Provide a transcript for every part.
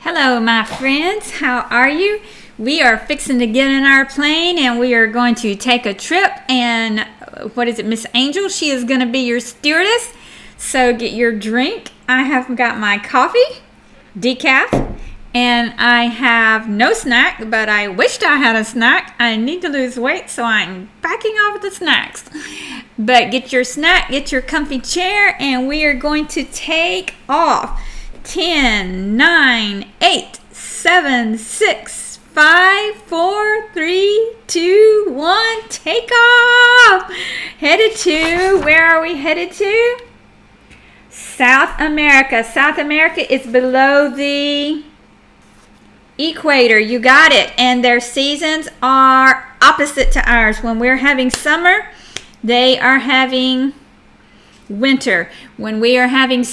Hello, my friends. How are you? We are fixing to get in our plane and we are going to take a trip. And Miss Angel? She is going to be your stewardess. So get your drink. I have got my coffee, decaf, and I have no snack, but I wished I had a snack. I need to lose weight, so I'm backing off the snacks. But get your snack, get your comfy chair, and we are going to take off. 10, 9, 8, 7, 6, 5, 4, 3, 2, 1, take off! Headed to, where are we headed to? South America. South America is below the equator. You got it. And their seasons are opposite to ours. When we're having summer, they are having winter. When we are having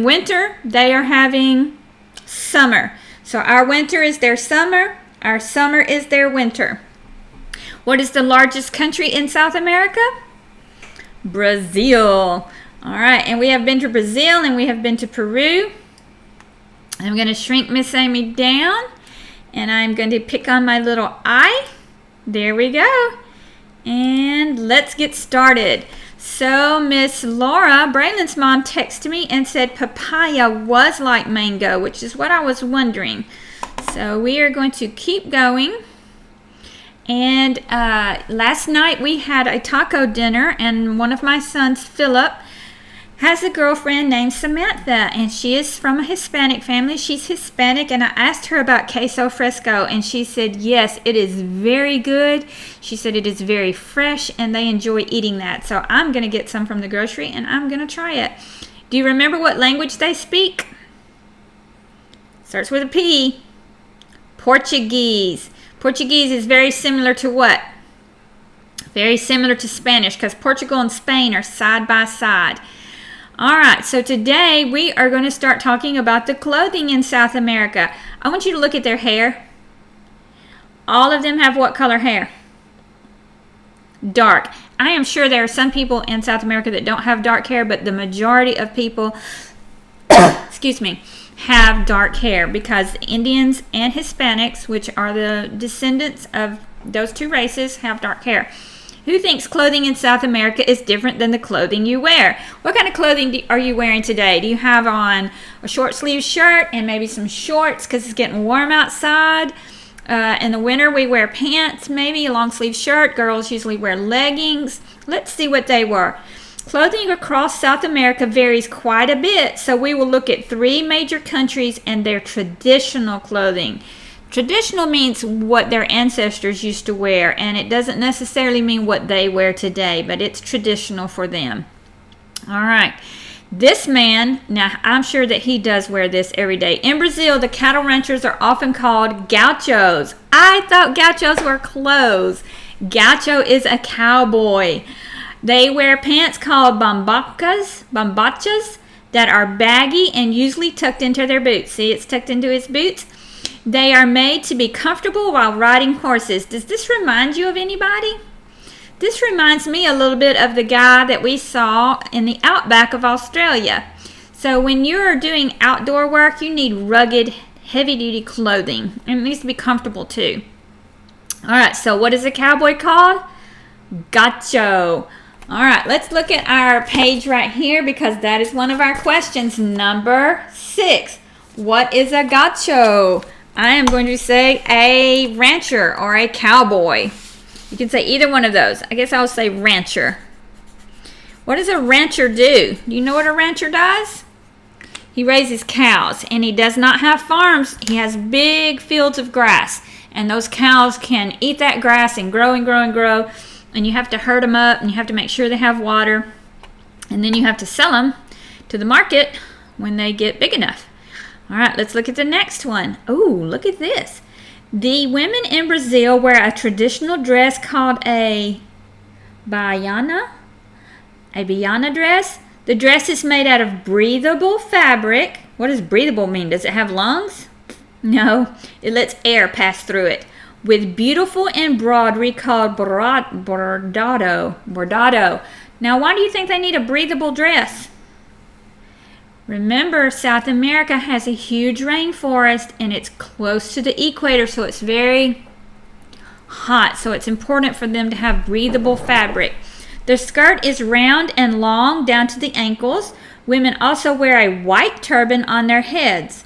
winter, they are having summer. So our winter is their summer. Our summer is their winter. What is the largest country in South America? Brazil. All right, and we have been to Brazil and we have been to Peru. I'm going to shrink Miss Amy down and I'm going to pick on my little eye. There we go. And let's get started. So Miss Laura, Braylon's mom, texted me and said papaya was like mango, which is what I was wondering. So we are going to keep going. And last night we had a taco dinner, and one of my sons, Philip, has a girlfriend named Samantha, and she is from a Hispanic family. She's Hispanic, and I asked her about queso fresco, and she said, yes, it is very good. She said it is very fresh, and they enjoy eating that. So I'm going to get some from the grocery, and I'm going to try it. Do you remember what language they speak? Starts with a P. Portuguese. Portuguese is very similar to what? Very similar to Spanish, because Portugal and Spain are side by side. All right, so today we are going to start talking about the clothing in South America. I want you to look at their hair. All of them have what color hair? Dark. I am sure there are some people in South America that don't have dark hair, but the majority of people, excuse me, have dark hair because the Indians and Hispanics, which are the descendants of those two races, have dark hair. Who thinks clothing in South America is different than the clothing you wear? What kind of clothing are you wearing today? Do you have on a short sleeve shirt and maybe some shorts because it's getting warm outside? In the winter, we wear pants, maybe a long sleeve shirt. Girls usually wear leggings. Let's see what they were. Clothing across South America varies quite a bit, so we will look at 3 major countries and their traditional clothing. Traditional means what their ancestors used to wear, and it doesn't necessarily mean what they wear today, but it's traditional for them. All right. This man, now I'm sure that he does wear this every day. In Brazil, the cattle ranchers are often called gauchos. I thought gauchos were clothes. Gaucho is a cowboy. They wear pants called bombachas that are baggy and usually tucked into their boots. See, it's tucked into his boots. They are made to be comfortable while riding horses. Does this remind you of anybody? This reminds me a little bit of the guy that we saw in the outback of Australia. So when you're doing outdoor work, you need rugged, heavy-duty clothing. And it needs to be comfortable too. All right, so what is a cowboy called? Gaucho. All right, let's look at our page right here because that is one of our questions. Number 6. What is a gaucho? I am going to say a rancher or a cowboy. You can say either one of those. I guess I'll say rancher. What does a rancher do? Do you know what a rancher does? He raises cows, and he does not have farms. He has big fields of grass, and those cows can eat that grass and grow and grow and grow, and you have to herd them up, and you have to make sure they have water, and then you have to sell them to the market when they get big enough. All right, let's look at the next one. Oh, look at this. The women in Brazil wear a traditional dress called a baiana dress. The dress is made out of breathable fabric. What does breathable mean? Does it have lungs? No, it lets air pass through it. With beautiful embroidery called bordado. Now, why do you think they need a breathable dress? Remember, South America has a huge rainforest and it's close to the equator, so it's very hot. So it's important for them to have breathable fabric. The skirt is round and long down to the ankles. Women also wear a white turban on their heads,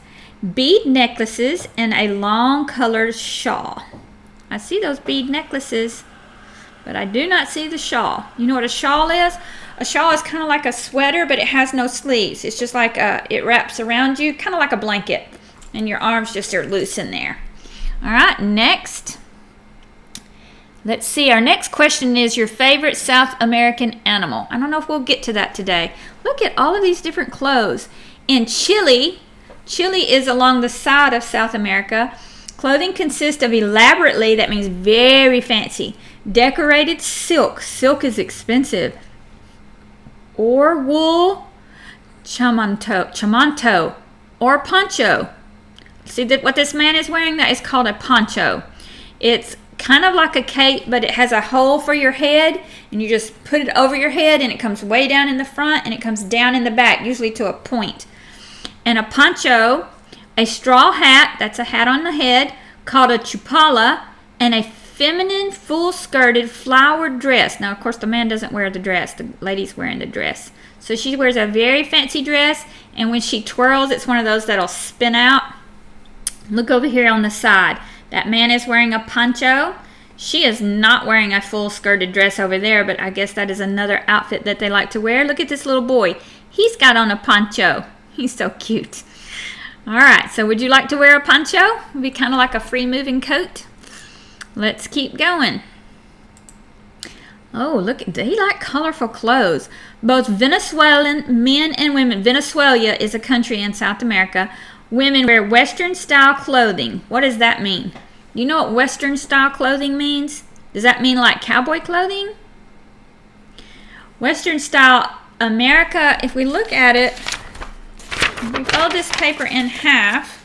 bead necklaces, and a long colored shawl. I see those bead necklaces, but I do not see the shawl. You know what a shawl is? A shawl is kind of like a sweater, but it has no sleeves. It's just like it wraps around you, kind of like a blanket, and your arms just are loose in there. All right, next. Let's see, our next question is your favorite South American animal. I don't know if we'll get to that today. Look at all of these different clothes. In Chile, Chile is along the side of South America. Clothing consists of elaborately, that means very fancy, decorated silk. Silk is expensive. Or wool, chamanto, or poncho. See what this man is wearing? That is called a poncho. It's kind of like a cape, but it has a hole for your head, and you just put it over your head, and it comes way down in the front, and it comes down in the back, usually to a point. And a poncho, a straw hat, that's a hat on the head, called a chupala, and a feminine, full-skirted, flowered dress. Now, of course, the man doesn't wear the dress. The lady's wearing the dress. So she wears a very fancy dress, and when she twirls, it's one of those that'll spin out. Look over here on the side. That man is wearing a poncho. She is not wearing a full-skirted dress over there, but I guess that is another outfit that they like to wear. Look at this little boy. He's got on a poncho. He's so cute. All right, so would you like to wear a poncho? It would be kind of like a free-moving coat. Let's keep going. Oh, look, they like colorful clothes. Both Venezuelan men and women, Venezuela is a country in South America, women wear Western-style clothing. What does that mean? You know what Western-style clothing means? Does that mean like cowboy clothing? Western-style America, if we look at it, we fold this paper in half.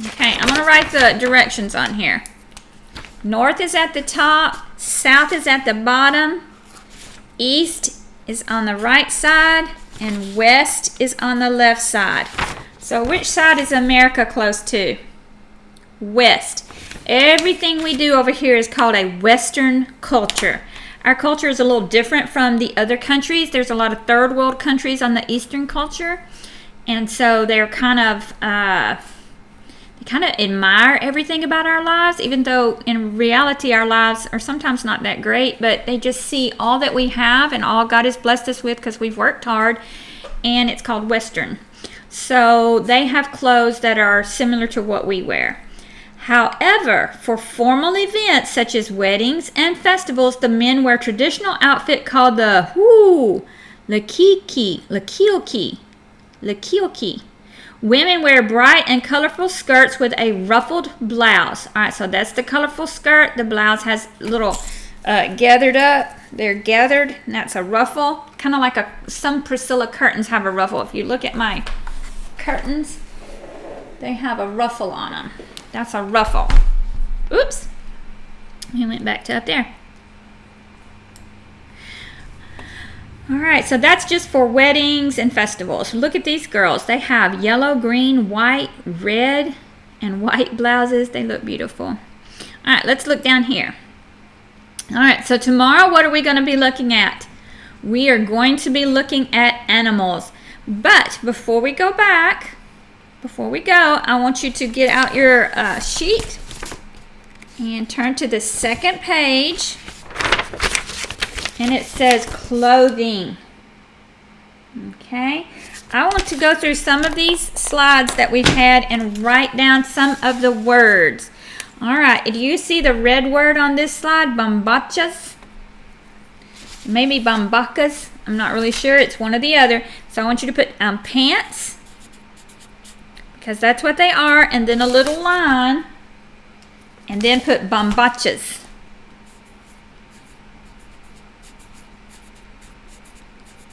Okay, I'm going to write the directions on here. North is at the top, south is at the bottom, east is on the right side, and west is on the left side. So which side is America close to? West. Everything we do over here is called a Western culture. Our culture is a little different from the other countries. There's a lot of third world countries on the Eastern culture. And so they're kind of admire everything about our lives, even though in reality our lives are sometimes not that great, but they just see all that we have and all God has blessed us with because we've worked hard, and it's called Western. So they have clothes that are similar to what we wear. However, for formal events such as weddings and festivals, the men wear traditional outfit called the lakioki. Women wear bright and colorful skirts with a ruffled blouse. All right, so that's the colorful skirt. The blouse has little gathered up. They're gathered, and that's a ruffle. Kind of like some Priscilla curtains have a ruffle. If you look at my curtains, they have a ruffle on them. That's a ruffle. Oops. We went back to up there. All right, so that's just for weddings and festivals. Look at these girls. They have yellow, green, white, red, and white blouses. They look beautiful. All right, let's look down here. All right, so tomorrow, what are we going to be looking at? We are going to be looking at animals. But before we go, I want you to get out your sheet and turn to the second page. And it says clothing. Okay. I want to go through some of these slides that we've had and write down some of the words. All right. Do you see the red word on this slide? Bombachas? Maybe bombacas. I'm not really sure. It's one or the other. So I want you to put pants, because that's what they are, and then a little line, and then put bombachas.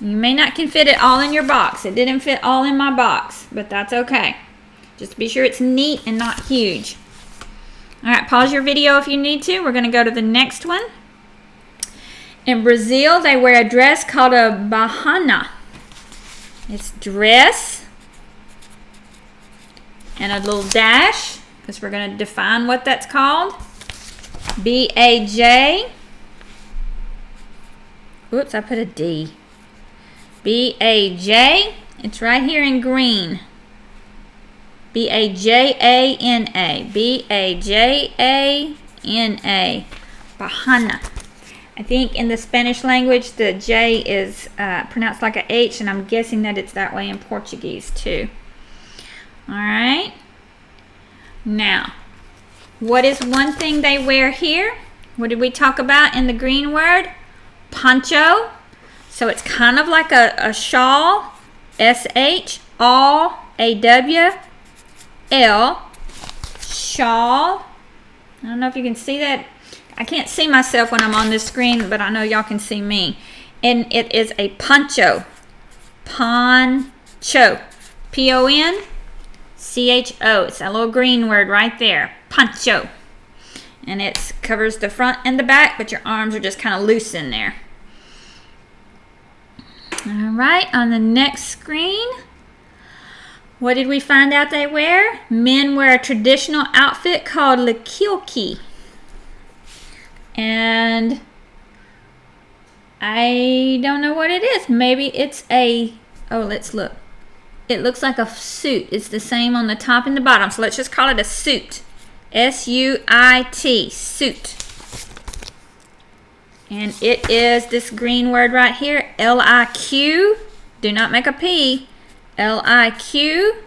You may not can fit it all in your box. It didn't fit all in my box, but that's okay. Just be sure it's neat and not huge. All right, pause your video if you need to. We're going to go to the next one. In Brazil, they wear a dress called a bahana. It's dress. And a little dash, because we're going to define what that's called. B-A-J. Oops, I put a D. B-A-J. It's right here in green. B-A-J-A-N-A. B-A-J-A-N-A. Bahana. I think in the Spanish language, the J is pronounced like a H, and I'm guessing that it's that way in Portuguese too. All right. Now, what is one thing they wear here? What did we talk about in the green word? Poncho. So it's kind of like a shawl. S-H-A-W-L. Shawl. I don't know if you can see that. I can't see myself when I'm on this screen, but I know y'all can see me. And it is a poncho. Poncho. P-O-N-C-H-O. It's that little green word right there. Poncho. And it covers the front and the back, but your arms are just kind of loose in there. All right, on the next screen, what did we find out they wear? Men wear a traditional outfit called lekilki. And I don't know what it is. Maybe it's a, oh, let's look. It looks like a suit. It's the same on the top and the bottom. So let's just call it a suit. S-U-I-T, suit. And it is this green word right here, L-I-Q. Do not make a P. L-I-Q-U-I-L.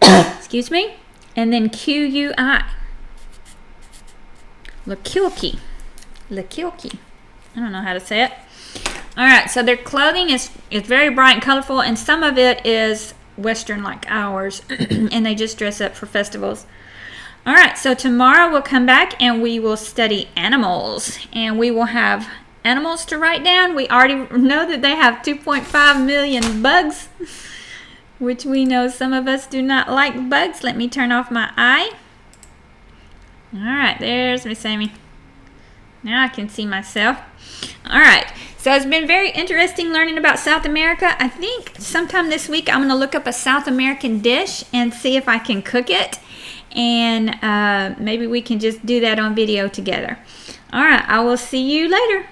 Excuse me. And then Q-U-I. Lekilki. Lekilki. I don't know how to say it. All right, so their clothing is very bright and colorful, and some of it is Western like ours, and they just dress up for festivals. All right, so tomorrow we'll come back and we will study animals, and we will have animals to write down. We already know that they have 2.5 million bugs, which we know some of us do not like bugs. Let me turn off my eye. All right, there's Miss Amy. Now I can see myself. All right, so it's been very interesting learning about South America. I think sometime this week I'm going to look up a South American dish and see if I can cook it. And maybe we can just do that on video together. All right, I will see you later.